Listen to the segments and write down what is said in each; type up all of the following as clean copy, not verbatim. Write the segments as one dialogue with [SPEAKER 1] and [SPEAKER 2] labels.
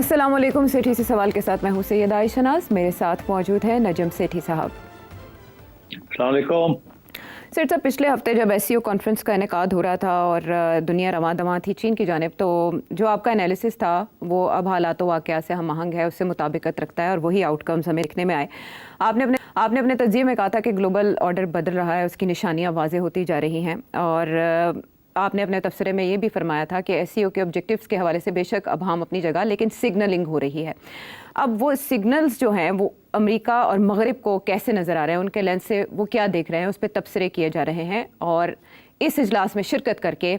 [SPEAKER 1] अस्सलामुअलैकुम। सेठी से सवाल के साथ मैं हूं सैयदा आयशनाज। मेरे साथ मौजूद है नजम सेठी साहब।
[SPEAKER 2] अस्सलामुअलैकुम।
[SPEAKER 1] सेठ साहब, पिछले हफ्ते जब एससीओ कॉन्फ्रेंस का इनेकाद हो रहा था और दुनिया रवां-दवां थी चीन की जानिब, तो जो आपका एनालिसिस था वो अब हालात वाक़या से हम आहंग है, उससे मुताबिकत रखता है और वही आउटकम्स हमें दिखने में आए। आपने अपने तज्ज़िये में कहा था कि ग्लोबल ऑर्डर बदल रहा है, उसकी निशानियाँ वाज़ेह होती जा रही हैं और आपने अपने तबसरे में ये भी फरमाया था कि एससीओ के ऑब्जेक्टिव्स के हवाले से बेशक अब हम अपनी जगह, लेकिन सिग्नलिंग हो रही है। अब वो सिग्नल्स जो हैं वो अमेरिका और मगरिब को कैसे नज़र आ रहे हैं, उनके लेंस से वो क्या देख रहे हैं, उस पर तबसरे किए जा रहे हैं। और इस इजलास में शिरकत करके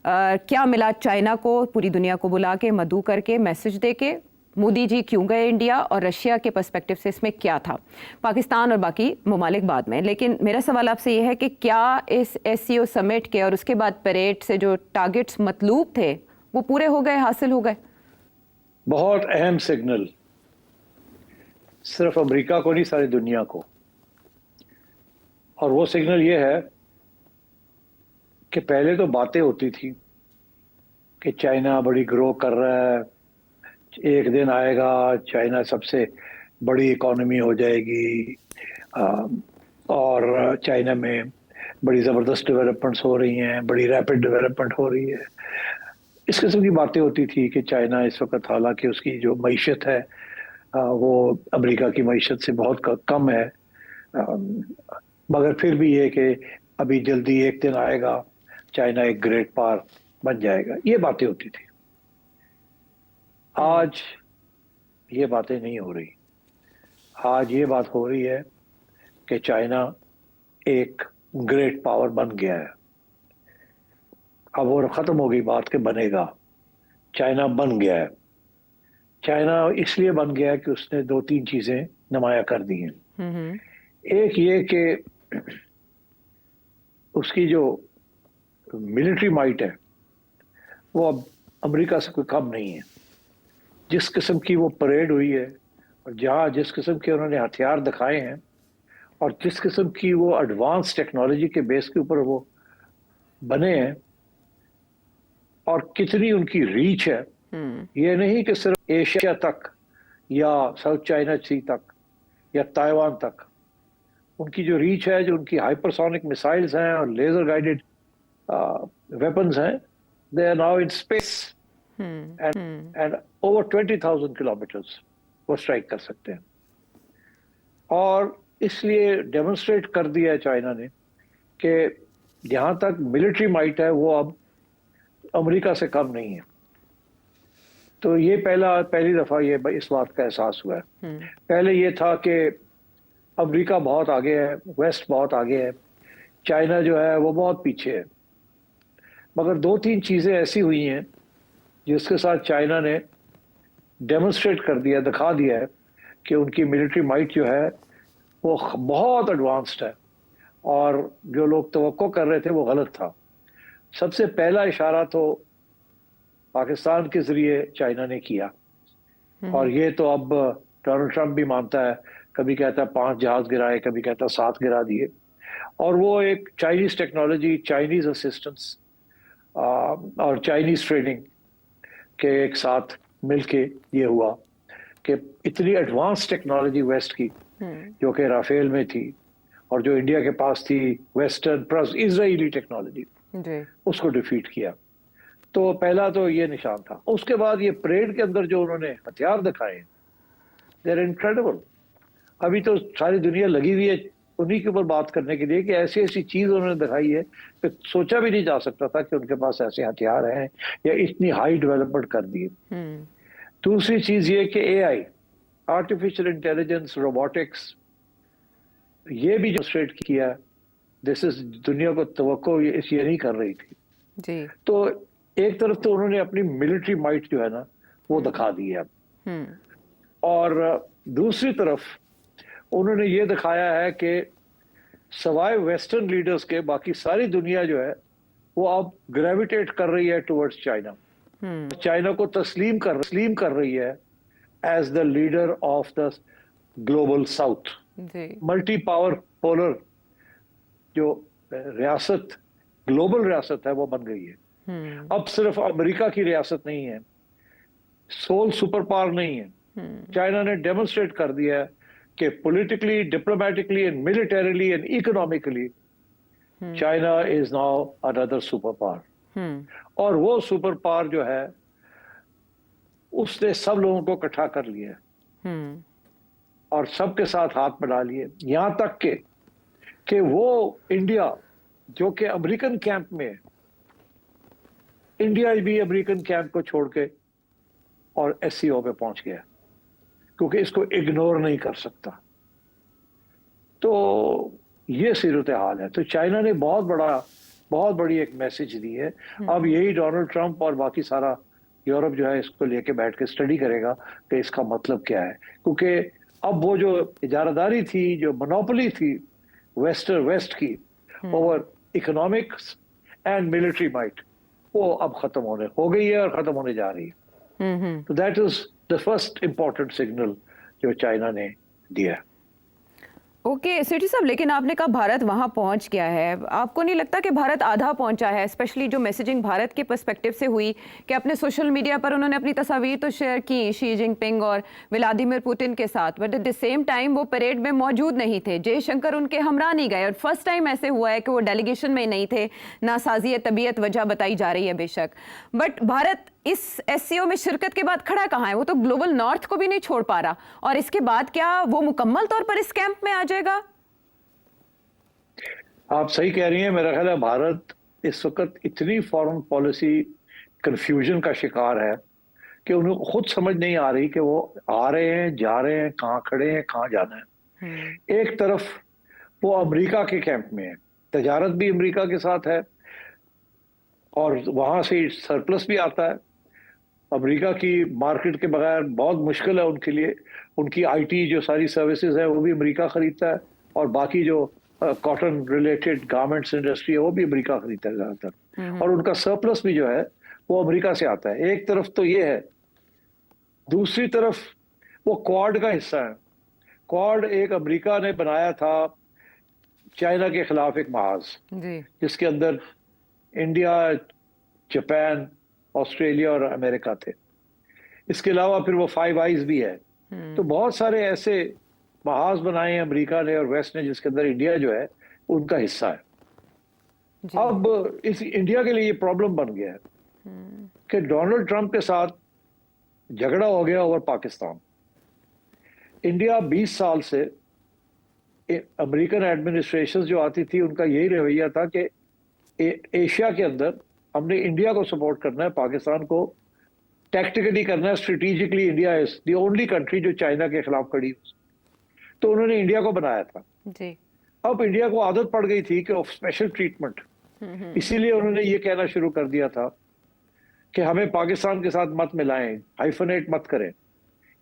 [SPEAKER 1] क्या मिला चाइना को, पूरी दुनिया को बुला के, मदऊ करके, मैसेज दे के, मोदी जी क्यों गए इंडिया, और रशिया के पर्सपेक्टिव से इसमें क्या था, पाकिस्तान और बाकी ममालिक बाद में। लेकिन मेरा सवाल आपसे ये है कि क्या इस एससीओ समिट के और उसके बाद परेड से जो टारगेट्स मतलूब थे वो पूरे हो गए, हासिल हो गए?
[SPEAKER 2] बहुत अहम सिग्नल, सिर्फ अमेरिका को नहीं, सारी दुनिया को। और वो सिग्नल ये है कि पहले तो बातें होती थी कि चाइना बड़ी ग्रो कर रहा है, एक दिन आएगा चाइना सबसे बड़ी इकोनॉमी हो जाएगी, और चाइना में बड़ी ज़बरदस्त डेवलपमेंट्स हो रही हैं, बड़ी रैपिड डेवलपमेंट हो रही है। इस किस्म की बातें होती थी कि चाइना इस वक्त, हालांकि उसकी जो मईशत है वो अमेरिका की मईशत से बहुत कम है, मगर फिर भी ये कि अभी जल्दी एक दिन आएगा चाइना एक ग्रेट पावर बन जाएगा, ये बातें होती थी। आज ये बातें नहीं हो रही। आज ये बात हो रही है कि चाइना एक ग्रेट पावर बन गया है। अब वो खत्म हो गई बात कि बनेगा, चाइना बन गया है। चाइना इसलिए बन गया है कि उसने दो तीन चीजें नुमाया कर दी हैं। एक ये कि उसकी जो मिलिट्री माइट है वो अब अमेरिका से कोई कम नहीं है। जिस किस्म की वो परेड हुई है और जहां जिस किस्म के उन्होंने हथियार दिखाए हैं और जिस किस्म की वो एडवांस टेक्नोलॉजी के बेस के ऊपर वो बने हैं और कितनी उनकी रीच है, ये नहीं कि सिर्फ एशिया तक या साउथ चाइना सी तक या ताइवान तक। उनकी जो रीच है, जो उनकी हाइपरसोनिक मिसाइल्स हैं और लेजर गाइडेड वेपन्स हैं, they are now in space and over 20,000 kilometres वो स्ट्राइक कर सकते हैं। और इसलिए डेमोन्स्ट्रेट कर दिया है चाइना ने कि जहां तक मिलिट्री माइट है वो अब अमेरिका से कम नहीं है। तो ये पहली दफा ये इस बात का एहसास हुआ है। पहले ये था कि अमेरिका बहुत आगे है, वेस्ट बहुत आगे है, चाइना जो है वो बहुत पीछे है। मगर दो तीन चीजें ऐसी हुई हैं जिसके साथ चाइना ने डेमोन्स्ट्रेट कर दिया, दिखा दिया है कि उनकी मिलिट्री माइट जो है वो बहुत एडवांस्ड है और जो लोग तवक्को कर रहे थे वो गलत था। सबसे पहला इशारा तो पाकिस्तान के जरिए चाइना ने किया, और ये तो अब डोनाल्ड ट्रंप भी मानता है। कभी कहता है 5 जहाज गिराए, कभी कहता है 7 गिरा दिए। और वो एक चाइनीज टेक्नोलॉजी, चाइनीज असिस्टेंस और चाइनीज ट्रेनिंग के एक साथ मिलके ये हुआ कि इतनी एडवांस टेक्नोलॉजी वेस्ट की, जो कि राफेल में थी और जो इंडिया के पास थी, वेस्टर्न प्लस इजरायली टेक्नोलॉजी, उसको डिफीट किया। तो पहला तो ये निशान था। उसके बाद ये परेड के अंदर जो उन्होंने हथियार दिखाए, दे आर इनक्रेडिबल। अभी तो सारी दुनिया लगी हुई है उन्हीं के ऊपर बात करने के लिए कि ऐसी ऐसी चीज उन्होंने दिखाई है कि सोचा भी नहीं जा सकता था कि उनके पास ऐसे हथियार हैं या इतनी हाई डेवलपमेंट कर दी है। दूसरी चीज ये कि एआई, आर्टिफिशियल इंटेलिजेंस, रोबोटिक्स, ये भी डेमोन्स्ट्रेट किया। दिस इज दुनिया को तवक्को ये नहीं कर रही थी
[SPEAKER 1] जी।
[SPEAKER 2] तो एक तरफ तो उन्होंने अपनी मिलिट्री माइट जो है ना वो दिखा दी है, और दूसरी तरफ उन्होंने ये दिखाया है कि सवाए वेस्टर्न लीडर्स के बाकी सारी दुनिया जो है वो अब ग्रेविटेट कर रही है टुवर्ड्स चाइना। चाइना को तस्लीम कर रही है as the leader of the global south. Multi power polar जो रियासत, ग्लोबल रियासत है, वो बन गई है। अब सिर्फ अमेरिका की रियासत नहीं है, सोल सुपर पावर नहीं है। चाइना ने डेमोन्स्ट्रेट कर दिया है कि politically, diplomatically and militarily and economically China is now another super power. और वो सुपर पावर जो है उसने सब लोगों को इकट्ठा कर लिया है और सबके साथ हाथ मिला लिए, यहां तक कि वो इंडिया जो कि अमेरिकन कैंप में है, इंडिया भी अमेरिकन कैंप को छोड़ के और एससीओ पे पहुंच गया क्योंकि इसको इग्नोर नहीं कर सकता। तो ये सूरत हाल है। तो चाइना ने बहुत बड़ी एक मैसेज दी है। अब यही डोनाल्ड ट्रंप और बाकी सारा यूरोप जो है इसको लेके बैठ के स्टडी करेगा कि इसका मतलब क्या है, क्योंकि अब वो जो इजारादारी थी, जो मोनोपोली थी वेस्ट की over economics and military might, वो अब खत्म हो गई है और खत्म होने जा रही है। तो that is the first important signal जो चाइना ने दिया है।
[SPEAKER 1] ओके सेठी साहब, लेकिन आपने कहा भारत वहां पहुंच गया है, आपको नहीं लगता कि भारत आधा पहुंचा है? स्पेशली जो मैसेजिंग भारत के पर्सपेक्टिव से हुई कि अपने सोशल मीडिया पर उन्होंने अपनी तस्वीर तो शेयर की शी जिनपिंग और व्लादिमीर पुतिन के साथ, but at the same time वो परेड में मौजूद नहीं थे, जयशंकर उनके हमरा नहीं गए, और फर्स्ट टाइम ऐसे हुआ है कि वो डेलीगेशन में नहीं थे। नासाजी तबीयत वजह बताई जा रही है बेशक, बट भारत इस एससीओ में शिरकत के बाद खड़ा कहाँ है? वो तो ग्लोबल नॉर्थ को भी नहीं छोड़ पा रहा, और इसके बाद क्या वो मुकम्मल तौर पर इस कैंप में आ जाएगा?
[SPEAKER 2] आप सही कह रही हैं। मेरा ख्याल है भारत इस वक्त इतनी फॉरेन पॉलिसी कंफ्यूजन का शिकार है कि उन्हें खुद समझ नहीं आ रही कि वो आ रहे हैं, जा रहे हैं, कहाँ खड़े हैं, कहाँ जाना है। एक तरफ वो अमेरिका के कैंप में है, तजारत भी अमेरिका के साथ है और वहां से सरप्लस भी आता है। अमेरिका की मार्केट के बगैर बहुत मुश्किल है उनके लिए। उनकी आईटी जो सारी सर्विसेज है वो भी अमेरिका खरीदता है, और बाकी जो कॉटन रिलेटेड गारमेंट्स इंडस्ट्री है वो भी अमेरिका खरीदता है ज्यादातर, और उनका सरप्लस भी जो है वो अमेरिका से आता है। एक तरफ तो ये है, दूसरी तरफ वो क्वाड का हिस्सा है। क्वाड एक अमेरिका ने बनाया था चाइना के खिलाफ एक महाज, जिसके अंदर इंडिया, जापान, ऑस्ट्रेलिया और अमेरिका थे। इसके अलावा फिर वो फाइव आइज भी है। तो बहुत सारे ऐसे महाज बनाए हैं अमेरिका ने और वेस्ट ने, जिसके अंदर इंडिया जो है उनका हिस्सा है। अब इस इंडिया के लिए ये प्रॉब्लम बन गया है कि डोनाल्ड ट्रंप के साथ झगड़ा हो गया ओवर पाकिस्तान। इंडिया 20 साल से अमेरिकन एडमिनिस्ट्रेशन जो आती थी उनका यही रवैया था कि एशिया के अंदर हमने इंडिया को सपोर्ट करना है, पाकिस्तान को टैक्टिकली करना है, strategically India is the only country जो चाइना के खिलाफ खड़ी हो। तो उन्होंने इंडिया को बनाया था जी। अब इंडिया को आदत पड़ गई थी कि ऑफ स्पेशल ट्रीटमेंट, इसीलिए उन्होंने ये कहना शुरू कर दिया था कि हमें पाकिस्तान के साथ मत मिलाएं, हाइफनेट मत करें।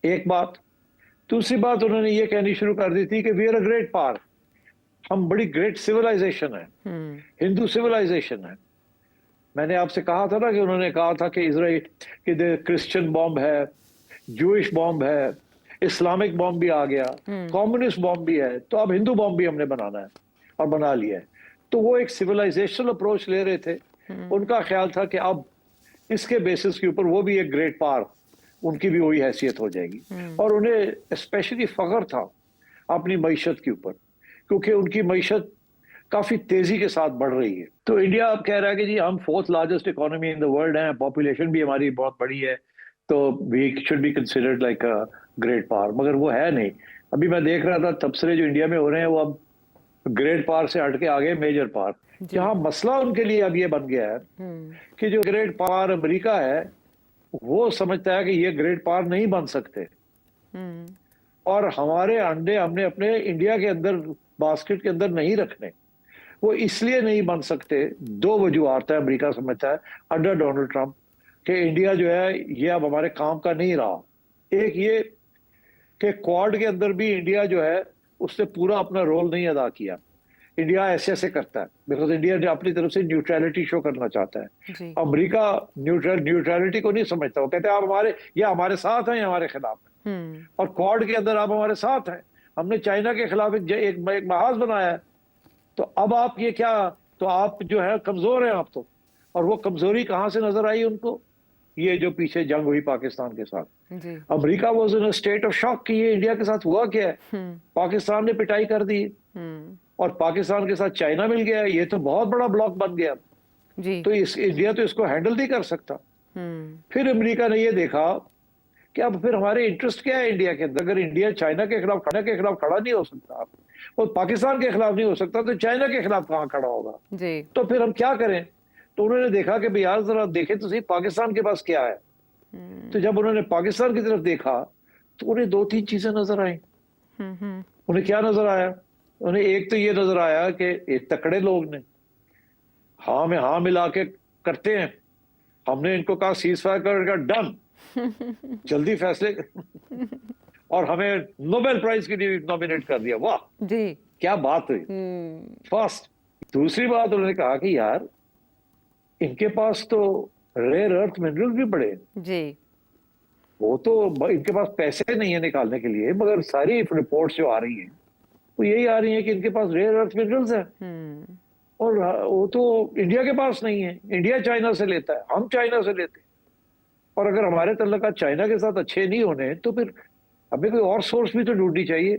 [SPEAKER 2] एक बात। दूसरी बात, उन्होंने ये कहनी शुरू कर दी थी कि we are a great power, हम बड़ी ग्रेट सिविलाइजेशन है, हिंदू सिविलाइजेशन है। मैंने आपसे कहा था ना कि उन्होंने कहा था कि इजराइल कि क्रिश्चियन बॉम्ब है, जूइश बॉम्ब है, इस्लामिक बॉम्ब भी आ गया, कम्युनिस्ट बॉम्ब भी है, तो अब हिंदू बॉम्ब भी हमने बनाना है, और बना लिया है। तो वो एक सिविलाइजेशनल अप्रोच ले रहे थे। उनका ख्याल था कि अब इसके बेसिस के ऊपर वो भी एक ग्रेट पावर, उनकी भी वही हैसियत हो जाएगी। और उन्हें स्पेशली फख्र था अपनी मईशत के ऊपर, क्योंकि उनकी मईशत काफी तेजी के साथ बढ़ रही है। तो इंडिया अब कह रहा है कि जी हम 4th largest economy in the world है, पॉपुलेशन भी हमारी बहुत बड़ी है, तो we should be considered like a great power. मगर वो है नहीं। अभी मैं देख रहा था तबसरे जो इंडिया में हो रहे हैं वो अब ग्रेट पावर से हट के आ गए मेजर पावर। जहां मसला उनके लिए अब ये बन गया है कि जो ग्रेट पावर अमेरिका है वो समझता है कि ये ग्रेट पावर नहीं बन सकते, और हमारे अंडे हमने अपने इंडिया के अंदर बास्केट के अंदर नहीं रखने। वो इसलिए नहीं बन सकते, 2 वजूहात है अमेरिका समझता है अंडर डोनाल्ड ट्रंप कि इंडिया जो है ये अब हमारे काम का नहीं रहा। एक ये कि क्वाड के अंदर भी इंडिया जो है उसने पूरा अपना रोल नहीं अदा किया। इंडिया ऐसे करता है बिकॉज इंडिया जो अपनी तरफ से न्यूट्रलिटी शो करना चाहता है। अमेरिका न्यूट्रलिटी को नहीं समझता, वो कहते हैं आप हमारे साथ हैं या हमारे खिलाफ हैं। और क्वाड के अंदर आप हमारे साथ हैं, हमने चाइना के खिलाफ एक महाज बनाया है, तो अब आप ये क्या, तो आप जो है कमजोर हैं आप तो। और वो कमजोरी कहां से नजर आई उनको? ये जो पीछे जंग हुई पाकिस्तान के साथ,
[SPEAKER 1] जी।
[SPEAKER 2] America was in a state of shock कि ये इंडिया के साथ हुआ क्या है। पाकिस्तान ने पिटाई कर दी और पाकिस्तान के साथ चाइना मिल गया, ये तो बहुत बड़ा ब्लॉक बन गया।
[SPEAKER 1] जी।
[SPEAKER 2] तो इस इंडिया तो इसको हैंडल नहीं कर सकता। फिर अमेरिका ने ये देखा कि अब फिर हमारे इंटरेस्ट क्या है इंडिया के अंदर। अगर इंडिया चाइना के खिलाफ खड़ा नहीं हो सकता और पाकिस्तान के खिलाफ नहीं हो सकता, तो चाइना के खिलाफ कहाँ खड़ा होगा।
[SPEAKER 1] जी।
[SPEAKER 2] तो फिर हम क्या करें। तो उन्होंने देखा कि भाई यार जरा देखे तो सही पाकिस्तान के पास क्या है। तो जब उन्होंने पाकिस्तान की तरफ देखा तो उन्हें दो तीन चीजें नजर आई। उन्हें क्या नजर आया, उन्हें एक तो ये नजर आया कि ये तकड़े लोग ने हाँ में हाँ मिला के करते हैं। हमने इनको कहा सीज फायर करेगा, डन, जल्दी फैसले और हमें नोबेल प्राइज के लिए नॉमिनेट कर दिया। वाह
[SPEAKER 1] जी,
[SPEAKER 2] क्या बात हुई। फर्स्ट। दूसरी बात उन्होंने कहा कि यार इनके पास तो रेयर अर्थ मिनरल भी बड़े
[SPEAKER 1] जी।
[SPEAKER 2] वो तो इनके पास पैसे नहीं है निकालने के लिए, मगर सारी रिपोर्ट्स जो आ रही हैं वो यही आ रही है कि इनके पास रेयर अर्थ मिनरल्स है और वो तो इंडिया के पास नहीं है। इंडिया चाइना से लेता है, हम चाइना से लेते हैं। और अगर हमारे तल्लुकात चाइना के साथ अच्छे नहीं होने तो फिर हमें कोई और सोर्स भी तो ढूंढनी चाहिए।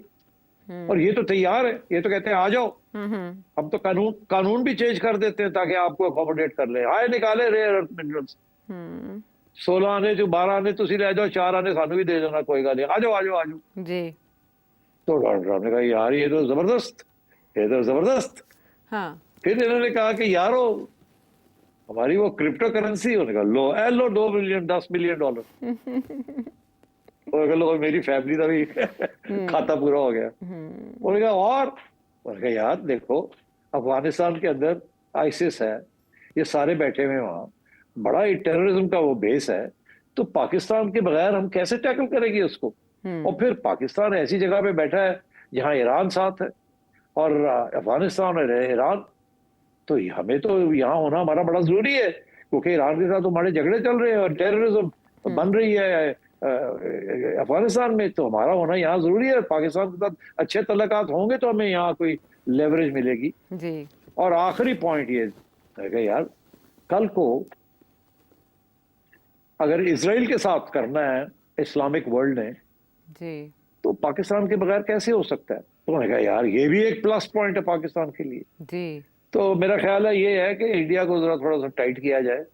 [SPEAKER 2] और ये तो तैयार है, ये तो कहते हैं आ जाओ, हम तो कानून भी चेंज कर देते हैं ताकि आपको अकोमोडेट कर ले। आए निकाले रेयर अर्थ मिनरल्स 16 आने जो 12 आने तुसी ले जाओ, 4 आने सानू भी दे देना, कोई गल नहीं, आ जाओ आ जाओ आ जाओ
[SPEAKER 1] जी।
[SPEAKER 2] तो डॉक्टर साहब ने कहा यार ये तो जबरदस्त, ये तो जबरदस्त।
[SPEAKER 1] हाँ।
[SPEAKER 2] फिर इन्होंने कहा कि यारो हमारी वो क्रिप्टो करेंसी, होने का लो ए लो 2 मिलियन $10 मिलियन और लो मेरी फैमिली का भी खाता पूरा हो गया। उन्होंने कहा और उन्होंने कहा यार देखो अफगानिस्तान के अंदर आईसिस है, ये सारे बैठे हुए वहां, बड़ा ही टेररिज्म का वो बेस है, तो पाकिस्तान के बगैर हम कैसे टैकल करेंगे उसको। और फिर पाकिस्तान ऐसी जगह पे बैठा है जहां ईरान साथ है और अफगानिस्तान और ईरान, तो हमें तो यहाँ होना हमारा बड़ा जरूरी है क्योंकि ईरान के साथ हमारे झगड़े चल रहे हैं और टेररिज्म बन रही है अफगानिस्तान में, तो हमारा होना यहाँ जरूरी है। पाकिस्तान के साथ अच्छे तल्लुकात होंगे तो हमें यहाँ कोई लेवरेज मिलेगी
[SPEAKER 1] जी।
[SPEAKER 2] और आखिरी पॉइंट ये है कि यार कल को अगर इजराइल के साथ करना है इस्लामिक वर्ल्ड ने
[SPEAKER 1] जी,
[SPEAKER 2] तो पाकिस्तान के बगैर कैसे हो सकता है। तो उन्होंने कहा यार ये भी एक प्लस पॉइंट है पाकिस्तान के लिए।
[SPEAKER 1] जी।
[SPEAKER 2] तो मेरा ख्याल है ये है कि इंडिया को जरा थोड़ा सा टाइट किया जाए।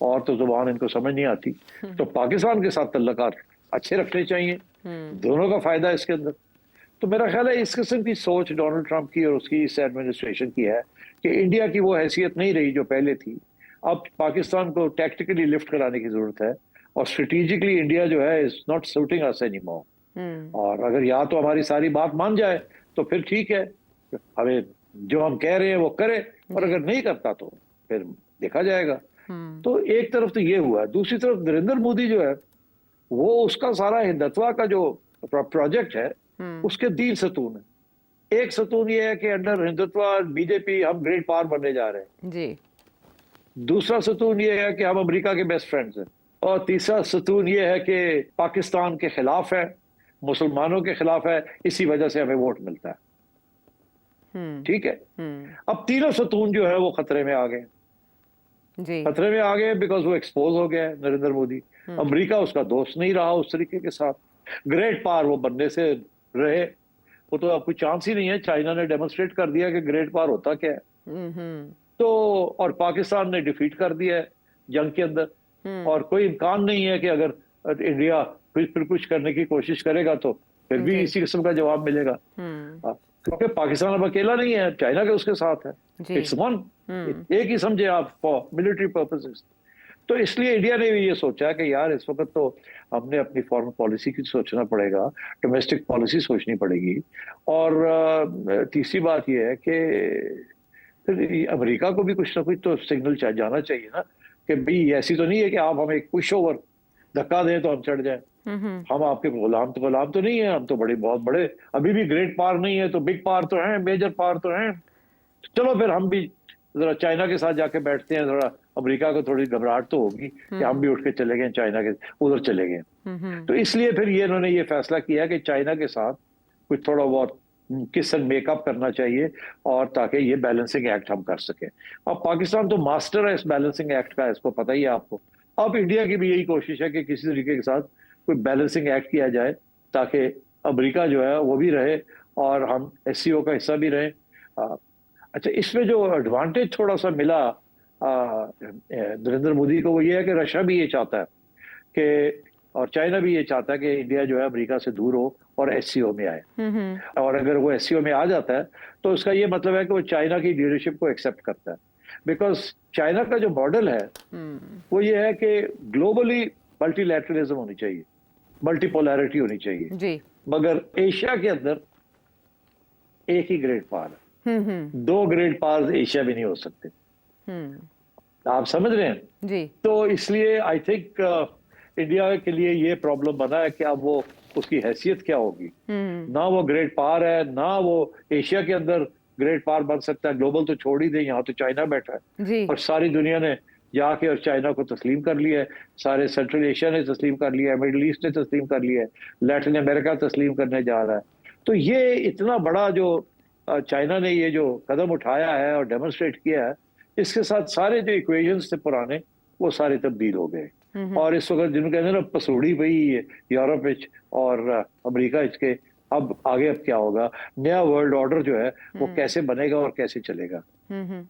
[SPEAKER 2] और तो जुबान इनको समझ नहीं आती, तो पाकिस्तान के साथ तल्लुकात अच्छे रखने चाहिए, दोनों का फायदा है इसके अंदर। तो मेरा ख्याल है इस किस्म की सोच डोनाल्ड ट्रंप की और उसकी इस एडमिनिस्ट्रेशन की है कि इंडिया की वो हैसियत नहीं रही जो पहले थी। अब पाकिस्तान को टैक्टिकली लिफ्ट कराने की जरूरत है और स्ट्रेटेजिकली इंडिया जो है is not shooting us anymore. और अगर या तो हमारी सारी बात मान जाए तो फिर ठीक है, हमें जो हम कह रहे हैं वो करे, और अगर नहीं करता तो फिर देखा जाएगा। तो एक तरफ तो ये हुआ, दूसरी तरफ नरेंद्र मोदी जो है वो उसका सारा हिंदुत्व का जो प्रोजेक्ट है उसके 3 सतून है। एक सतून ये है कि अंडर हिंदुत्व बीजेपी हम ग्रेट पावर बनने जा रहे हैं
[SPEAKER 1] जी।
[SPEAKER 2] दूसरा सतून ये है कि हम अमेरिका के बेस्ट फ्रेंड्स हैं, और तीसरा सतून ये है कि पाकिस्तान के खिलाफ है, मुसलमानों के खिलाफ है, इसी वजह से हमें वोट मिलता है। ठीक है। अब तीनों सतून जो है वो खतरे में आ गए
[SPEAKER 1] जी।
[SPEAKER 2] खतरे में आ गए बिकॉज वो एक्सपोज हो गया है नरेंद्र मोदी। अमेरिका उसका दोस्त नहीं रहा उस तरीके के साथ, ग्रेट पावर वो बनने से रहे, वो तो अब कोई चांस ही नहीं है। चाइना ने डेमोन्स्ट्रेट कर दिया कि ग्रेट पावर होता क्या है। तो और पाकिस्तान ने डिफीट कर दिया है जंग के अंदर, और कोई इम्कान नहीं है कि अगर इंडिया फिर कुछ करने की कोशिश करेगा तो फिर भी इसी किस्म का जवाब मिलेगा। क्योंकि पाकिस्तान अब अकेला नहीं है, चाइना के उसके साथ है, इट्स वन, एक ही समझे आप फॉर मिलिट्री पर्पसेस। तो इसलिए इंडिया ने भी ये सोचा कि यार इस वक्त तो हमने अपनी फॉरेन पॉलिसी की सोचना पड़ेगा, डोमेस्टिक पॉलिसी सोचनी पड़ेगी। और तीसरी बात ये है कि फिर अमेरिका को भी कुछ ना कुछ तो सिग्नल जाना चाहिए ना कि भाई ऐसी तो नहीं है कि आप हमें एक पुश ओवर धक्का दें तो हम चढ़ जाए। हम आपके गुलाम तो नहीं है, हम तो बहुत बड़े अभी भी ग्रेट पावर नहीं है, तो बिग पावर तो है, मेजर पावर तो है। चलो फिर हम भी जरा चाइना के साथ जाके बैठते हैं, थोड़ा अमेरिका को थोड़ी घबराहट तो होगी कि हम भी उठ के चले गए चाइना के उधर चले गए। तो इसलिए फिर ये इन्होंने ये फैसला किया कि चाइना के साथ कुछ थोड़ा बहुत किस मेकअप करना चाहिए, और ताकि ये बैलेंसिंग एक्ट हम कर सकें। अब पाकिस्तान तो मास्टर है इस बैलेंसिंग एक्ट का, इसको पता ही है आपको। अब इंडिया की भी यही कोशिश है कि किसी तरीके के साथ कोई बैलेंसिंग एक्ट किया जाए, ताकि अमेरिका जो है वो भी रहे और हम एससीओ का हिस्सा भी रहे। अच्छा, इसमें जो एडवांटेज थोड़ा सा मिला नरेंद्र मोदी को, वो ये है कि रशिया भी ये चाहता है कि, और चाइना भी ये चाहता है कि इंडिया जो है अमेरिका से दूर हो और एससीओ में आए। और अगर वो एससीओ में आ जाता है तो उसका ये मतलब है कि वो चाइना की लीडरशिप को एक्सेप्ट करता है। बिकॉज चाइना का जो मॉडल है वो ये है कि ग्लोबली मल्टीलैटरलिज्म होनी चाहिए, मल्टीपोलैरिटी होनी चाहिए
[SPEAKER 1] जी।
[SPEAKER 2] मगर एशिया के अंदर एक ही ग्रेट पावर है। दो ग्रेट पावर एशिया में नहीं हो सकते। आप समझ रहे हैं
[SPEAKER 1] जी।
[SPEAKER 2] तो इसलिए आई थिंक इंडिया के लिए ये प्रॉब्लम बना है कि अब वो उसकी हैसियत क्या होगी। ना वो ग्रेट पावर है, ना वो एशिया के अंदर ग्रेट पावर बन सकता है। ग्लोबल तो छोड़ ही दे, यहाँ तो चाइना बैठा है
[SPEAKER 1] जी।
[SPEAKER 2] और सारी दुनिया ने जाके और चाइना को तस्लीम कर लिया है। सारे सेंट्रल एशिया ने तस्लीम कर लिया है, मिडिल ईस्ट ने तस्लीम कर लिया है, लैटिन अमेरिका तस्लीम करने जा रहा है। तो ये इतना बड़ा जो चाइना ने ये जो कदम उठाया है और डेमोन्स्ट्रेट किया है, इसके साथ सारे जो इक्वेशंस थे पुराने वो सारे तब्दील हो गए। और इस वक्त जिनको कहते हैं ना पसूड़ी पई यूरोप और अमेरिका इसके, अब आगे अब क्या होगा, नया वर्ल्ड ऑर्डर जो है वो कैसे बनेगा और कैसे चलेगा।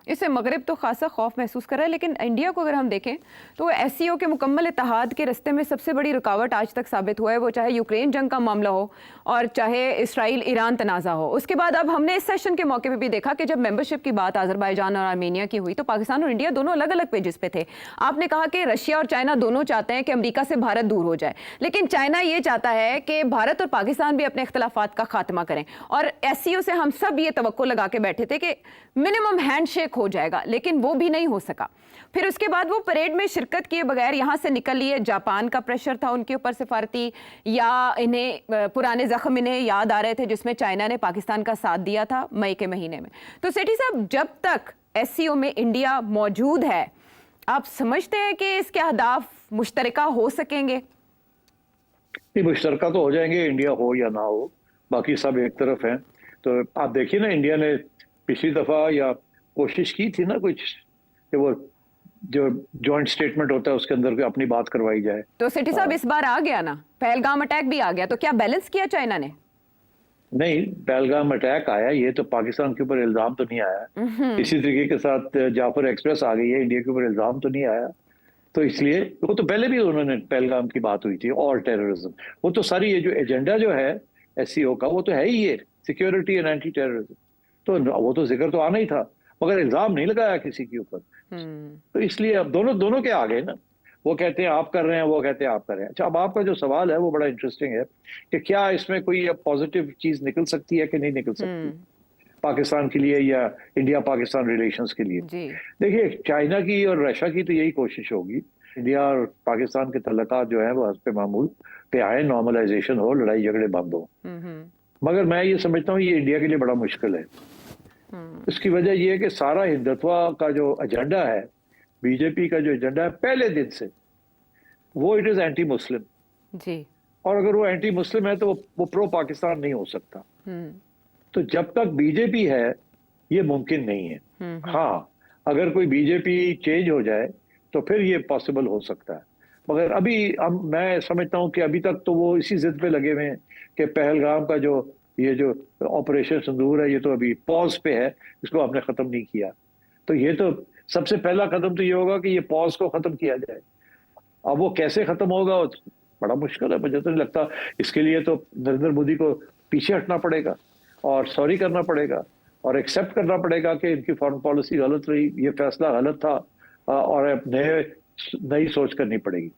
[SPEAKER 1] इससे मगरिब तो खासा खौफ महसूस कर रहा है, लेकिन इंडिया को अगर हम देखें तो एससीओ के मुकम्मल इत्तेहाद के रास्ते में सबसे बड़ी रुकावट आज तक साबित हुआ है, वो चाहे यूक्रेन जंग का मामला हो और चाहे इसराइल ईरान तनाज़ा हो। उसके बाद अब हमने इस सेशन के मौके पे भी देखा कि जब मेंबरशिप की बात अजरबैजान और आर्मेनिया की हुई तो पाकिस्तान और इंडिया दोनों अलग अलग पेजेस पे थे। आपने कहा कि रशिया और चाइना दोनों चाहते हैं कि अमेरिका से भारत दूर हो जाए, लेकिन चाइना ये चाहता है कि भारत और पाकिस्तान भी अपने इख्तलाफात का खात्मा करें। और एससीओ से हम सब ये तवक्को लगा के बैठे थे कि मिनिमम हैंडशेक हो जाएगा, लेकिन वो भी नहीं हो सका। फिर उसके बाद वो परेड में शिरकत किए बगैर यहां से निकल लिए। जापान का प्रेशर था उनके ऊपर सिफारती, या इन्हें पुराने जख्म इन्हें याद आ रहे थे जिसमें चाइना ने पाकिस्तान का साथ दिया था मई के महीने में। तो सेठी साहब, जब तक एससीओ में इंडिया मौजूद है, आप समझते हैं कि इसके अहदाफ मुश्तरका हो सकेंगे?
[SPEAKER 2] मुश्तरका तो हो जाएंगे, इंडिया हो या ना हो, बाकी सब एक तरफ हैं। तो आप देखिए ना, इंडिया ने पिछली दफा या कोशिश की थी ना कुछ कि वो जो जॉइंट स्टेटमेंट होता है उसके अंदर अपनी बात करवाई जाए।
[SPEAKER 1] तो सेठी साहब इस बार आ गया ना, पहलगाम अटैक भी आ गया, तो क्या बैलेंस किया चाइना ने?
[SPEAKER 2] नहीं, पहलगाम अटैक आया, ये तो पाकिस्तान के ऊपर इल्जाम तो नहीं आया। इसी तरीके के साथ जाफर एक्सप्रेस आ गई है, इंडिया के ऊपर इल्जाम तो नहीं आया। तो इसलिए वो तो पहले भी उन्होंने पहलगाम की बात हुई थी, ऑल टेररिज्म, वो तो सारी ये जो एजेंडा जो है एससीओ का वो तो है ही, ये सिक्योरिटी एंड एंटी टेररिज्म, तो वो तो जिक्र तो आना ही था, मगर इल्जाम नहीं लगाया किसी के ऊपर। तो इसलिए अब दोनों के आ गए ना, वो कहते हैं आप कर रहे हैं, वो कहते हैं आप कर रहे हैं। अच्छा, अब आपका जो सवाल है वो बड़ा इंटरेस्टिंग है कि क्या इसमें कोई पॉजिटिव चीज निकल सकती है कि नहीं निकल सकती पाकिस्तान के लिए या इंडिया पाकिस्तान रिलेशंस के लिए। देखिए, चाइना की और रशिया की तो यही कोशिश होगी, इंडिया और पाकिस्तान के तल्लुकात जो है वो हस्ब मामूल पे आए, नॉर्मलाइजेशन हो, लड़ाई झगड़े बंद हो। मगर मैं ये समझता हूँ ये इंडिया के लिए बड़ा मुश्किल है। इसकी वजह यह है कि सारा हिंदुत्व का जो एजेंडा है, बीजेपी का जो एजेंडा है पहले दिन से, वो इट इज एंटी मुस्लिम जी। और अगर वो एंटी मुस्लिम है तो वो प्रो पाकिस्तान नहीं हो सकता। तो जब तक बीजेपी है ये मुमकिन नहीं है। हाँ, अगर कोई बीजेपी चेंज हो जाए तो फिर ये पॉसिबल हो सकता है, मगर अभी मैं समझता हूँ कि अभी तक तो वो इसी जिद पे लगे हुए हैं कि पहलगाम का जो ये जो ऑपरेशन सिंदूर है ये तो अभी पॉज पे है, इसको आपने खत्म नहीं किया। तो ये तो सबसे पहला कदम तो ये होगा कि ये पॉज को खत्म किया जाए। अब वो कैसे खत्म होगा बड़ा मुश्किल है, मुझे तो नहीं लगता। इसके लिए तो नरेंद्र मोदी को पीछे हटना पड़ेगा और सॉरी करना पड़ेगा और एक्सेप्ट करना पड़ेगा कि इनकी फॉरेन पॉलिसी गलत रही, ये फैसला गलत था और नई सोच करनी पड़ेगी।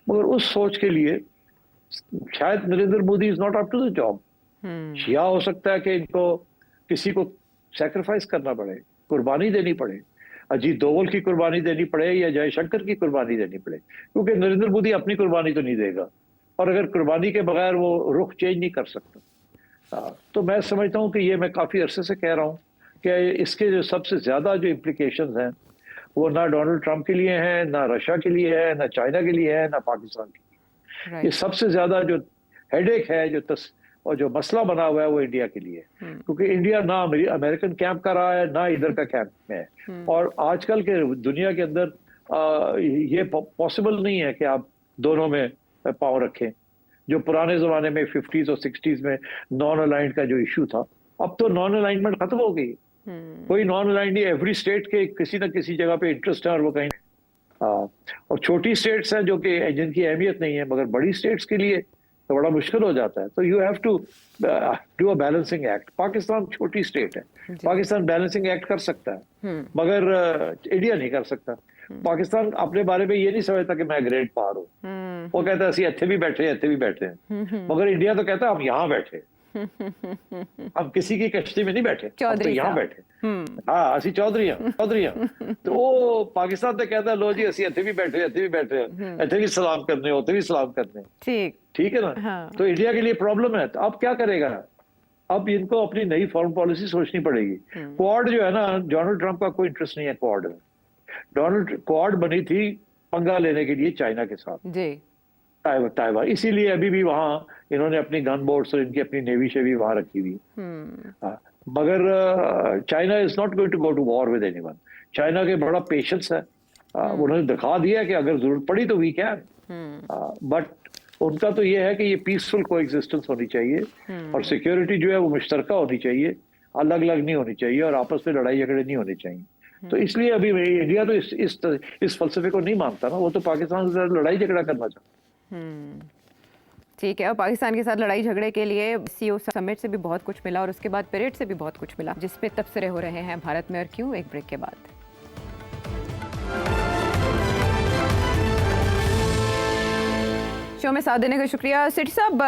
[SPEAKER 2] मगर उस सोच के लिए शायद Narendra Modi is not up to the job. या हो सकता है कि इनको किसी को सैक्रिफाइस करना पड़े, कुर्बानी देनी पड़े, अजीत दोवल की कुर्बानी देनी पड़े या जयशंकर की कुर्बानी देनी पड़े, क्योंकि नरेंद्र मोदी अपनी कुर्बानी तो नहीं देगा और अगर कुर्बानी के बगैर वो रुख चेंज नहीं कर सकता। तो मैं समझता हूँ कि ये मैं काफी अरसे से कह रहा हूँ कि इसके जो सबसे ज्यादा जो इम्प्लीकेशंस हैं वो ना डोनाल्ड ट्रंप के लिए हैं, ना रशिया के लिए है, ना चाइना के लिए है, ना पाकिस्तान के लिए। ये सबसे ज्यादा जो हेडेक है, जो और जो मसला बना हुआ है वो इंडिया के लिए है। क्योंकि इंडिया ना अमेरिकन कैंप का रहा है ना इधर का कैंप में है। और आजकल के दुनिया के अंदर ये पॉसिबल नहीं है कि आप दोनों में पाँव रखें। जो पुराने जमाने में 50s और 60s में नॉन अलाइंड का जो इशू था, अब तो नॉन अलाइनमेंट खत्म हो गई। कोई नॉन अलाइंड नहीं, एवरी स्टेट के किसी न किसी जगह पे इंटरेस्ट है और वो कहीं और छोटी स्टेट्स हैं जो कि जिनकी अहमियत नहीं है, मगर बड़ी स्टेट्स के लिए तो बड़ा मुश्किल हो जाता है। तो you have to do a balancing act. Pakistan छोटी स्टेट है, पाकिस्तान बैलेंसिंग एक्ट कर सकता है, मगर इंडिया नहीं कर सकता। पाकिस्तान अपने बारे में ये नहीं समझता कि मैं ग्रेट पार हूँ, वो कहता है असि इत्थे भी बैठे हैं, मगर इंडिया तो कहता है हम यहाँ बैठे, हम किसी की कश्ती में नहीं बैठे, हम तो यहाँ बैठे। हाँ, असि चौधरी हैं। तो वो पाकिस्तान तो कहता है लो जी असि इत्थे भी बैठे, इत्थे भी सलाम करने, उते भी सलाम करने। ठीक है ना। हाँ। तो इंडिया के लिए प्रॉब्लम है। तो अब क्या करेगा? अब इनको अपनी नई फॉरेन पॉलिसी सोचनी पड़ेगी। क्वाड जो है ना, डोनाल्ड ट्रंप का कोई इंटरेस्ट नहीं है क्वाड में। क्वाड बनी थी पंगा लेने के लिए चाइना के साथ जी, ताइवान। इसीलिए अभी भी वहां इन्होंने अपनी गन बोट्स और इनकी अपनी नेवी से भी वहां रखी हुई। मगर China is not going to go to war with anyone. China के बड़ा पेशेंस है। उन्होंने दिखा दिया कि अगर जरूरत पड़ी तो वी कैन, बट उनका तो ये है कि ये पीसफुल कोएग्जिस्टेंस होनी चाहिए और सिक्योरिटी जो है वो मुश्तरका होनी चाहिए, अलग अलग नहीं होनी चाहिए और आपस में लड़ाई झगड़े नहीं होने चाहिए। तो इसलिए अभी इंडिया तो इस फलसफे को नहीं मानता ना, वो तो पाकिस्तान के साथ लड़ाई झगड़ा करना चाहता।
[SPEAKER 1] ठीक है। और पाकिस्तान के साथ लड़ाई झगड़े के लिए सीओ समिट से भी बहुत कुछ मिला और उसके बाद परेड से भी बहुत कुछ मिला, जिसपे तबसरे हो रहे हैं भारत में। और क्यों? एक ब्रेक के बाद। शो में साथ देने का शुक्रिया। सेठी साहब,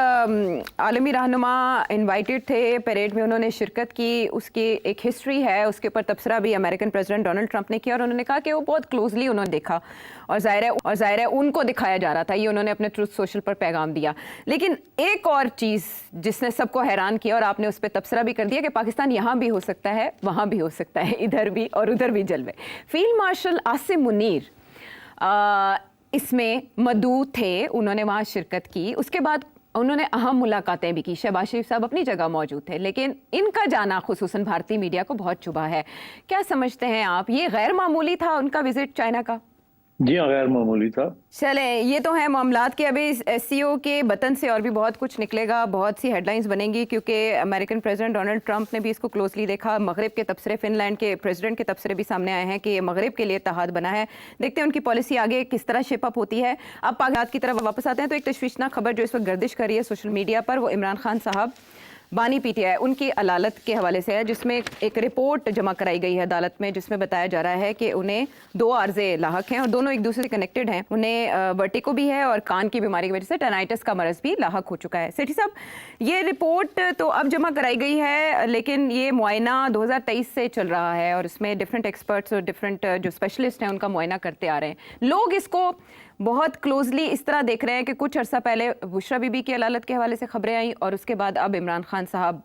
[SPEAKER 1] आलमी रहनुमा इनवाइटेड थे परेड में, उन्होंने शिरकत की, उसकी एक हिस्ट्री है, उसके ऊपर तबसरा भी अमेरिकन प्रेसिडेंट डोनाल्ड ट्रंप ने किया और उन्होंने कहा कि वो बहुत क्लोजली उन्होंने देखा और जाहिर है उनको दिखाया जा रहा था, ये उन्होंने अपने ट्रूथ सोशल पर पैगाम दिया। लेकिन एक और चीज़ जिसने सबको हैरान किया और आपने उस पर तबसरा भी कर दिया कि पाकिस्तान यहाँ भी हो सकता है, वहाँ भी हो सकता है, इधर भी और उधर भी जलवे। फील्ड मार्शल आसिम मुनीर इसमें मौजूद थे, उन्होंने वहाँ शिरकत की। उसके बाद उन्होंने अहम मुलाकातें भी की। शहबाज शरीफ साहब अपनी जगह मौजूद थे, लेकिन इनका जाना खुसूसन भारतीय मीडिया को बहुत चुभा है। क्या समझते हैं आप, ये गैर मामूली था उनका विजिट चाइना का?
[SPEAKER 2] जी हाँ, गैर मामूली था।
[SPEAKER 1] चले, ये तो है मामलात के। अभी एससीओ के बटन से और भी बहुत कुछ निकलेगा, बहुत सी हेडलाइंस बनेंगी, क्योंकि अमेरिकन प्रेसिडेंट डोनाल्ड ट्रंप ने भी इसको क्लोजली देखा। मगरिब के तबसरे, फिनलैंड के प्रेसिडेंट के तबसरे भी सामने आए हैं कि मगरिब के लिए इत्तेहाद बना है। देखते हैं उनकी पॉलिसी आगे किस तरह शेप अप होती है। अब पाकिस्तान की तरफ वापस आते हैं तो एक तशवीशनाक खबर जो इस वक्त गर्दिश कर रही है सोशल मीडिया पर, वो इमरान खान साहब बानी पीटीआई उनकी अदालत के हवाले से है, जिसमें एक रिपोर्ट जमा कराई गई है अदालत में, जिसमें बताया जा रहा है कि उन्हें 2 आर्जे लाहक हैं और दोनों एक दूसरे से कनेक्टेड हैं। उन्हें वर्टिको भी है और कान की बीमारी की वजह से टेनाइटिस का मरज भी लाहक हो चुका है। सेठी साहब, ये रिपोर्ट तो अब जमा कराई गई है, लेकिन ये मुआयना 2023 से चल रहा है और इसमें डिफरेंट एक्सपर्ट्स और डिफरेंट जो स्पेशलिस्ट हैं उनका मुआयना करते आ रहे हैं। लोग इसको बहुत क्लोजली इस तरह देख रहे हैं कि कुछ अर्सा पहले बुशरा बीबी की अदालत के हवाले से खबरें आई और उसके बाद अब इमरान खान साहब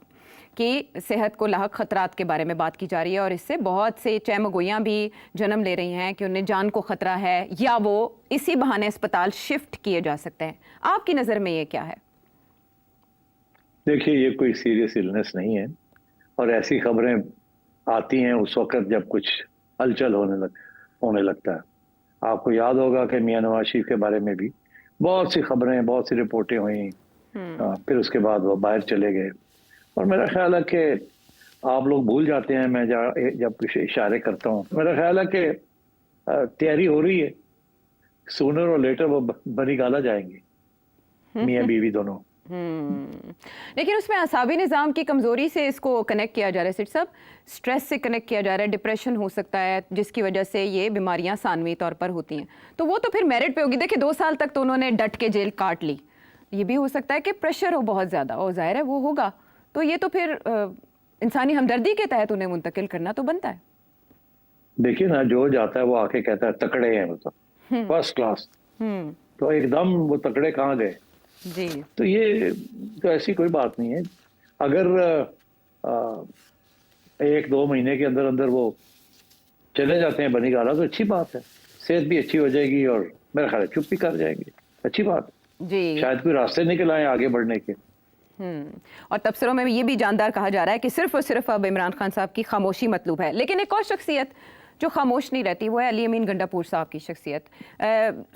[SPEAKER 1] की सेहत को लाहक खतरात के बारे में बात की जा रही है और इससे बहुत से चहमगोइयाँ भी जन्म ले रही हैं कि उन्हें जान को खतरा है या वो इसी बहाने अस्पताल शिफ्ट किए जा सकते हैं। आपकी नज़र में ये क्या है?
[SPEAKER 2] देखिए, ये कोई सीरियस इलनेस नहीं है और ऐसी खबरें आती हैं उस वक्त जब कुछ हलचल होने लगता है। आपको याद होगा कि मियां नवाज शरीफ के बारे में भी बहुत सी खबरें, बहुत सी रिपोर्टें हुई, फिर उसके बाद वो बाहर चले गए और मेरा ख्याल है कि आप लोग भूल जाते हैं मैं जब कुछ इशारे करता हूँ। मेरा ख्याल है कि तैयारी हो रही है, सूनर और लेटर वो बनी गाला जाएंगे, मियां बीवी दोनों।
[SPEAKER 1] लेकिन उसमें असाबी निज़ाम की कमज़ोरी से इसको कनेक्ट किया जा रहा है सेठ साहब, स्ट्रेस से कनेक्ट किया जा रहा है, डिप्रेशन हो सकता है जिसकी वजह से ये बीमारियां सानवी तौर पर होती हैं, तो वो तो फिर मेरिट पे होगी। देखिए 2 साल तक तो उन्होंने डट के जेल काट ली, ये भी हो सकता है कि प्रेशर हो बहुत ज़्यादा और जाहिर है वो होगा, तो ये तो फिर इंसानी हमदर्दी के तहत उन्हें मुंतकिल करना तो बनता है।
[SPEAKER 2] देखिए ना, जो जाता है वो आके कहता है तकड़े हैं, मतलब फर्स्ट क्लास, तो एकदम वो तकड़े कहाँ गए
[SPEAKER 1] जी।
[SPEAKER 2] तो ये तो ऐसी कोई बात नहीं है। अगर 1-2 महीने के अंदर अंदर वो चले जाते हैं बनी गाला तो अच्छी बात है, सेहत भी अच्छी हो जाएगी और मेरा ख्याल है चुप भी कर जाएंगे, अच्छी बात
[SPEAKER 1] जी।
[SPEAKER 2] शायद कोई रास्ते निकल आए आगे बढ़ने के।
[SPEAKER 1] और तबसरों में ये भी जानदार कहा जा रहा है कि सिर्फ और सिर्फ अब इमरान खान साहब की खामोशी मतलूब है। लेकिन एक और शख्सियत जो खामोश नहीं रहती वो है अली अमीन गंडापुर साहब की शख्सियत।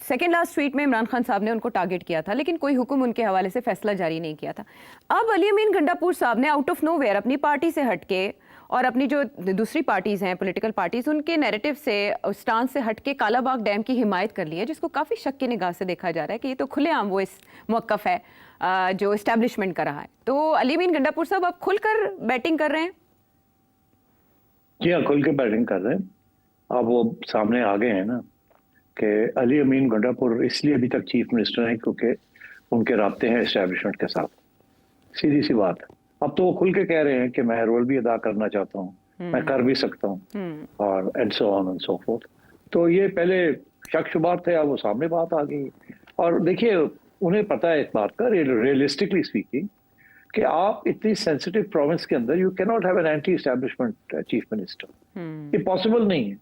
[SPEAKER 1] सेकेंड लास्ट ट्वीट में इमरान खान साहब ने उनको टारगेट किया था, लेकिन कोई हुक्म उनके हवाले से फैसला जारी नहीं किया था। अब अली अमीन गंडापुर साहब ने आउट ऑफ नोवेयर अपनी पार्टी से हटके और अपनी जो दूसरी पार्टीज़ हैं, पॉलिटिकल पार्टीज़, उनके नैरेटिव से, स्टांस से हटके कालाबाग डैम की हिमायत कर ली है, जिसको काफ़ी शक की निगाह से देखा जा रहा है कि ये तो खुलेआम वो इस मौक़िफ़ है जो इस्टेब्लिशमेंट का रहा है। तो अली अमीन गंडापुर साहब अब खुलकर बैटिंग कर रहे हैं।
[SPEAKER 2] जी हाँ, खुल के बैटिंग कर रहे हैं। अब वो सामने आ गए हैं ना कि अली अमीन गंडापुर इसलिए अभी तक चीफ मिनिस्टर हैं क्योंकि उनके राब्ते हैं इस्टेब्लिशमेंट के साथ। सीधी सी बात। अब तो वो खुल के कह रहे हैं कि मैं रोल भी अदा करना चाहता हूँ, मैं कर भी सकता हूँ, और and so on and so fourth. तो ये पहले शक शुबात थे, अब वो सामने बात आ गई। और देखिए, उन्हें पता है इस बात का, रियलिस्टिकली स्पीकिंग, कि आप इतनी सेंसिटिव प्रोविंस के अंदर you can not have an anti establishment chief minister. ये पॉसिबल नहीं है।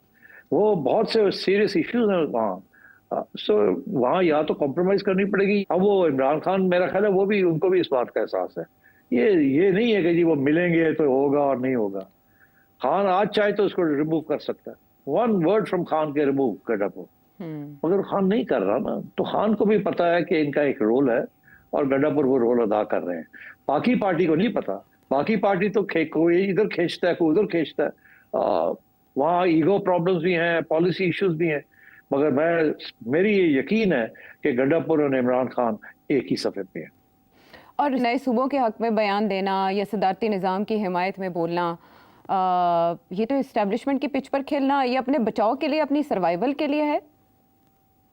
[SPEAKER 2] वो बहुत से सीरियस इश्यूज हैं वहाँ। सो वहाँ या तो कॉम्प्रोमाइज करनी पड़ेगी। अब वो इमरान खान, मेरा ख्याल है वो भी, उनको भी इस बात का एहसास है। ये नहीं है कि जी वो मिलेंगे तो होगा और नहीं होगा। खान आज चाहे तो उसको रिमूव कर सकता है, वन वर्ड फ्रॉम खान के रिमूव गंडापुर। मगर खान नहीं कर रहा ना, तो खान को भी पता है कि इनका एक रोल है और गंडापुर वो रोल अदा कर रहे हैं। बाकी पार्टी को नहीं पता। बाकी पार्टी तो कोई इधर खींचता है, कोई उधर खींचता है। वहाँ ईगो प्रॉब्लम्स भी हैं, पॉलिसी इश्यूज भी हैं। मगर मेरी ये यकीन है कि गंडापुर और इमरान खान एक ही सफ़े पे हैं।
[SPEAKER 1] और नए सूबों के हक में बयान देना या सदारती निज़ाम की हिमायत में बोलना, ये तो इस्टेब्लिशमेंट की पिच पर खेलना, ये अपने बचाव के लिए, अपनी सर्वाइवल के लिए है।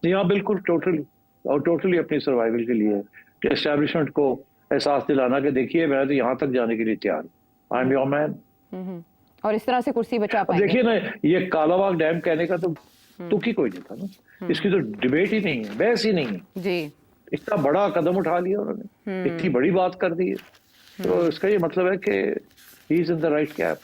[SPEAKER 2] जी हाँ, बिल्कुल, टोटली अपनी सर्वाइवल के लिए है। कि एस्टेब्लिशमेंट को एहसास दिलाना कि देखिए मैं तो यहाँ तक जाने के लिए तैयार हूँ, आई एम योर मैन।
[SPEAKER 1] और इस तरह से कुर्सी बचा पाएंगे।
[SPEAKER 2] देखिए ना, ये कालाबाग डैम कहने का तो तुक ही कोई नहीं था ना। इसकी तो डिबेट ही नहीं है, बहस ही नहीं है
[SPEAKER 1] जी।
[SPEAKER 2] इतना बड़ा कदम उठा लिया उन्होंने, इतनी बड़ी बात कर दी है। तो इसका ये मतलब है कि ही is in the right cap.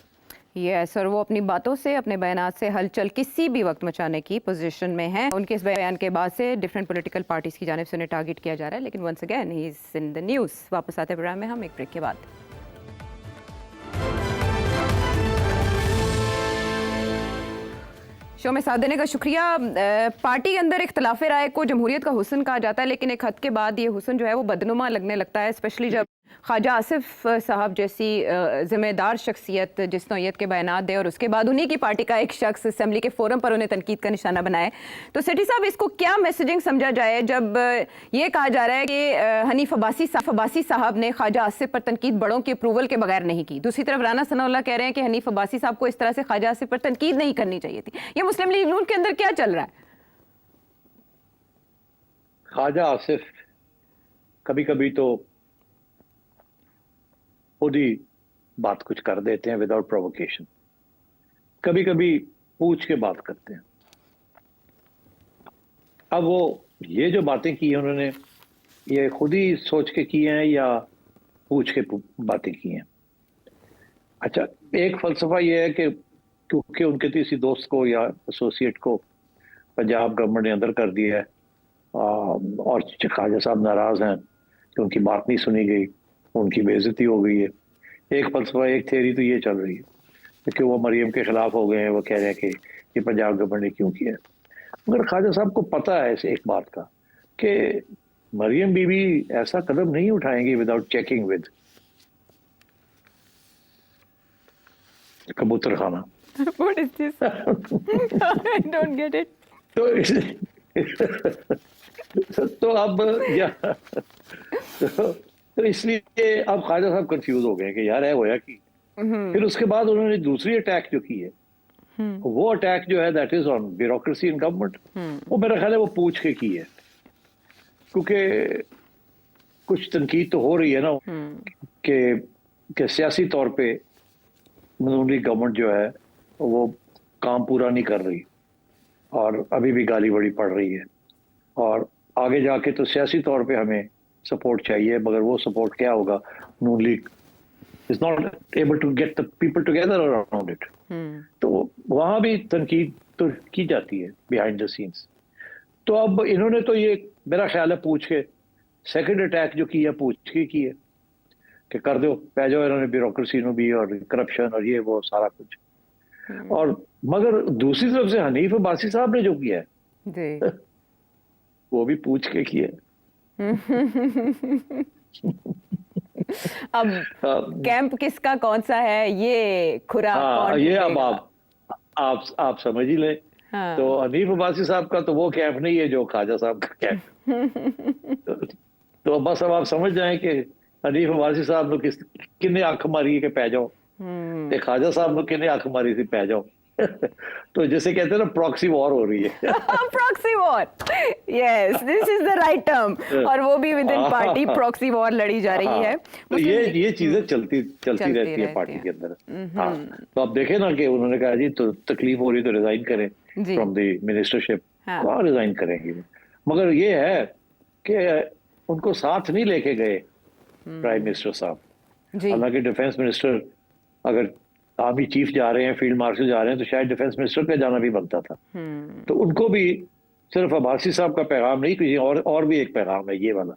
[SPEAKER 1] Yes, और वो अपनी बातों से, अपने बयानात से हलचल किसी भी वक्त मचाने की पोजीशन में है। उनके इस बयान के बाद से डिफरेंट पॉलिटिकल पार्टीज की जानिब से उन्हें टारगेट किया जा रहा है। लेकिन once again he is in the news. वापस आते प्रोग्राम में हम एक ब्रेक के बाद। शो में साथ देने का शुक्रिया। पार्टी के अंदर इख्तलाफ राय को जमहूरियत का हुस्न कहा जाता है, लेकिन एक हद के बाद ये हुस्न जो है वो बदनुमा लगने लगता है, स्पेशली जब ख्वाजा आसिफ साहब जैसी ज़िम्मेदार शख्सियत जिस नौयत के बयानात दे और उसके बाद उन्हीं की पार्टी का एक शख्स असेंबली के फोरम पर उन्हें तनकीद का निशाना बनाए। तो सेठी साहब, इसको क्या मैसेजिंग समझा जाए जब ये कहा जा रहा है कि हनीफ अब्बासी साहब ने ख्वाजा आसिफ पर तनकीद बड़ों की अप्रूवल के बगैर नहीं की। दूसरी तरफ राना सनाउल्लाह कह रहे हैं कि हनीफ अब्बासी साहब को इस तरह से ख्वाजा आसिफ पर तनकीद नहीं करनी चाहिए थी। ये मुस्लिम लीग नून के अंदर क्या चल रहा है?
[SPEAKER 2] ख्वाजा आसिफ कभी कभी तो खुद ही बात कुछ कर देते हैं विदाउट प्रोवोकेशन, कभी कभी पूछ के बात करते हैं। अब वो ये जो बातें की हैं उन्होंने, ये खुद ही सोच के की हैं या पूछ के बातें की हैं? अच्छा, एक फलसफा ये है कि क्योंकि उनके किसी दोस्त को या एसोसिएट को पंजाब गवर्नमेंट ने अंदर कर दिया है और ख्वाजा साहब नाराज हैं कि उनकी बात नहीं सुनी गई, उनकी बेइज्जती हो गई है। एक फलसफा, एक थ्योरी तो ये चल रही है कि वो मरियम के खिलाफ हो गए हैं, वो कह रहे हैं कि ये पंजाब गवर्नमेंट ने क्यों किया। मगर ख्वाजा साहब को पता है एक बात का कि मरियम बीबी ऐसा कदम नहीं उठाएंगी विदाउट चेकिंग विद कबूतर खाना।
[SPEAKER 1] What is this? I don't get it.
[SPEAKER 2] तो अब तो इसलिए अब ख्वाजा साहब कंफ्यूज हो गए कि यार है होया कि। फिर उसके बाद उन्होंने दूसरी अटैक जो की है, वो अटैक जो है that is on bureaucracy in government. वो मेरा ख्याल है वो पूछ के की है, क्योंकि कुछ तनकीद तो हो रही है ना कि सियासी तौर पे नून लीग गवर्नमेंट जो है वो काम पूरा नहीं कर रही और अभी भी गाली बड़ी पड़ रही है, और आगे जाके तो सियासी तौर पे हमें सपोर्ट चाहिए, मगर वो सपोर्ट क्या होगा? Noon League is not able to get the people together around it. तो वहां भी तनकीद तो की जाती है बिहाइंड द सीन्स। तो अब इन्होंने तो ये मेरा ख्याल है पूछ के, सेकंड अटैक जो किया पूछ के की है। कि कर दो पै जाओ इन्होंने ब्यूरोक्रेसी नु भी और करप्शन और ये वो सारा कुछ। और मगर दूसरी तरफ से हनीफ अब्बासी साहब ने जो किया है
[SPEAKER 1] जी
[SPEAKER 2] वो भी पूछ के किया है।
[SPEAKER 1] अब
[SPEAKER 2] हाँ
[SPEAKER 1] कैंप किसका कौन सा है, ये खुरा कौन
[SPEAKER 2] ये अब
[SPEAKER 1] ढूंढेगा?
[SPEAKER 2] आप समझ ही लें।
[SPEAKER 1] हाँ
[SPEAKER 2] तो हनीफ अब्बासी साहब का तो वो कैंप नहीं है जो ख्वाजा साहब का कैंप। तो बस अब आप समझ जाएं कि हनीफ अब्बासी साहब ने किन्ने अख मारी है कि पै जाओ, ते ख्वाजा साहब ने किन्ने अख मारी थी पै जाओ। तो जैसे कहते हैं ना प्रॉक्सी वॉर हो रही है।
[SPEAKER 1] Proxy war, yes this is the right term. और वो भी with in party proxy war लड़ी जा रही है।
[SPEAKER 2] तो ये चीजें चलती रहती है पार्टी के अंदर। हाँ तो आप देखें ना कि उन्होंने कहा जी तो तकलीफ हो रही तो रिजाइन करें फ्रॉम द मिनिस्टरशिप। कहाँ रिजाइन करेंगे, मगर ये है कि उनको साथ नहीं लेके गए प्राइम मिनिस्टर साहब। हालांकि डिफेंस मिनिस्टर अगर आर्मी चीफ जा रहे हैं, फील्ड मार्शल जा रहे हैं, तो शायद डिफेंस मिनिस्टर पे जाना भी बनता था। तो उनको भी सिर्फ अब्बासी साहब का पैगाम नहीं, किसी और भी एक पैगाम है ये वाला।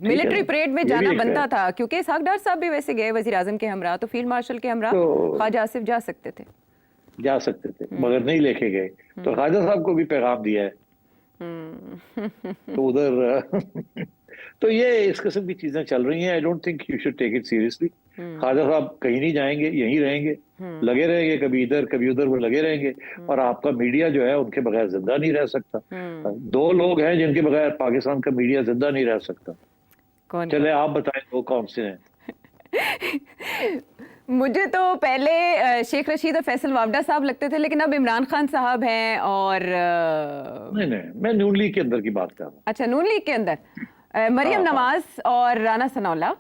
[SPEAKER 1] मिलिट्री परेड में जाना बनता था क्योंकि इसहाक डार साहब भी वैसे गए वजीर आजम के हमरा, तो फील्ड मार्शल के हमरा ख्वाजा आसिफ जा सकते थे
[SPEAKER 2] मगर नहीं लेके गए। तो ख्वाजा साहब को भी पैगाम दिया है। तो उधर तो ये इस किस्म की चीजें चल रही हैं। I don't think you should take it seriously. Khwaja Sahab कहीं नहीं जाएंगे, यहीं रहेंगे, लगे रहेंगे, कभी इधर कभी उधर वो लगे रहेंगे। और आपका मीडिया जो है उनके बगैर जिंदा नहीं रह सकता। दो लोग हैं जिनके बगैर पाकिस्तान का मीडिया जिंदा नहीं रह सकता।
[SPEAKER 1] कौन?
[SPEAKER 2] चले आप बताएं वो कौन से हैं?
[SPEAKER 1] मुझे तो पहले शेख रशीद और फैसल वावडा साहब लगते थे, लेकिन अब इमरान खान साहब हैं और
[SPEAKER 2] नहीं मैं नून लीग के अंदर की बात कर रहा हूँ।
[SPEAKER 1] अच्छा, नून लीग के अंदर मरियम नवाज और राना सनाउल्लाह।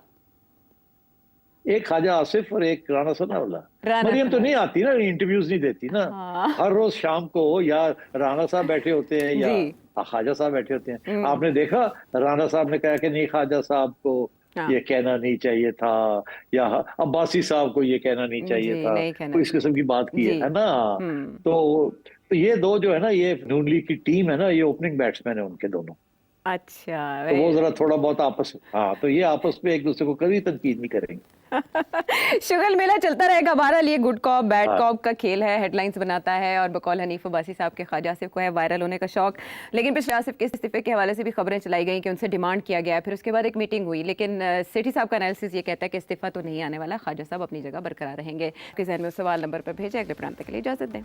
[SPEAKER 2] एक ख्वाजा आसिफ और एक राना सनाउल्लाह। मरियम तो नहीं आती ना, इंटरव्यूज नहीं देती ना। हर रोज शाम को या राना साहब बैठे होते हैं या ख्वाजा साहब बैठे होते हैं। आपने देखा राना साहब ने कहा कि नहीं ख्वाजा साहब को ये कहना नहीं चाहिए था, या अब्बासी साहब को ये कहना नहीं चाहिए था, कोई इस किस्म की बात की है ना। तो ये दो जो है ना, ये नून लीग की टीम है ना, ये ओपनिंग बैट्समैन है उनके दोनों।
[SPEAKER 1] अच्छा,
[SPEAKER 2] तो वो जरा थोड़ा बहुत आपस तो ये आपस में एक दूसरे को कभी तनकीद नहीं करेंगे।
[SPEAKER 1] शुगल मेला चलता रहेगा। बहरहाल ये गुड कॉप बैड कॉप का खेल है, हेडलाइंस बनाता है। और बकौल हनीफ अब्बासी साहब के ख्वाजा आसिफ को है वायरल होने का शौक, लेकिन पिछले आसिफ के इस्तीफे के हवाले से भी खबरें चलाई गई कि उनसे डिमांड किया गया। फिर उसके बाद एक मीटिंग हुई, लेकिन सेठी साहब का एनालिसिस ये कहता है कि इस्तीफा तो नहीं आने वाला, ख्वाजा साहब अपनी जगह बरकरार रहेंगे। आपके जहन में उस सवाल नंबर पर भेजें। अगले प्रोग्राम तक के लिए इजाजत दें।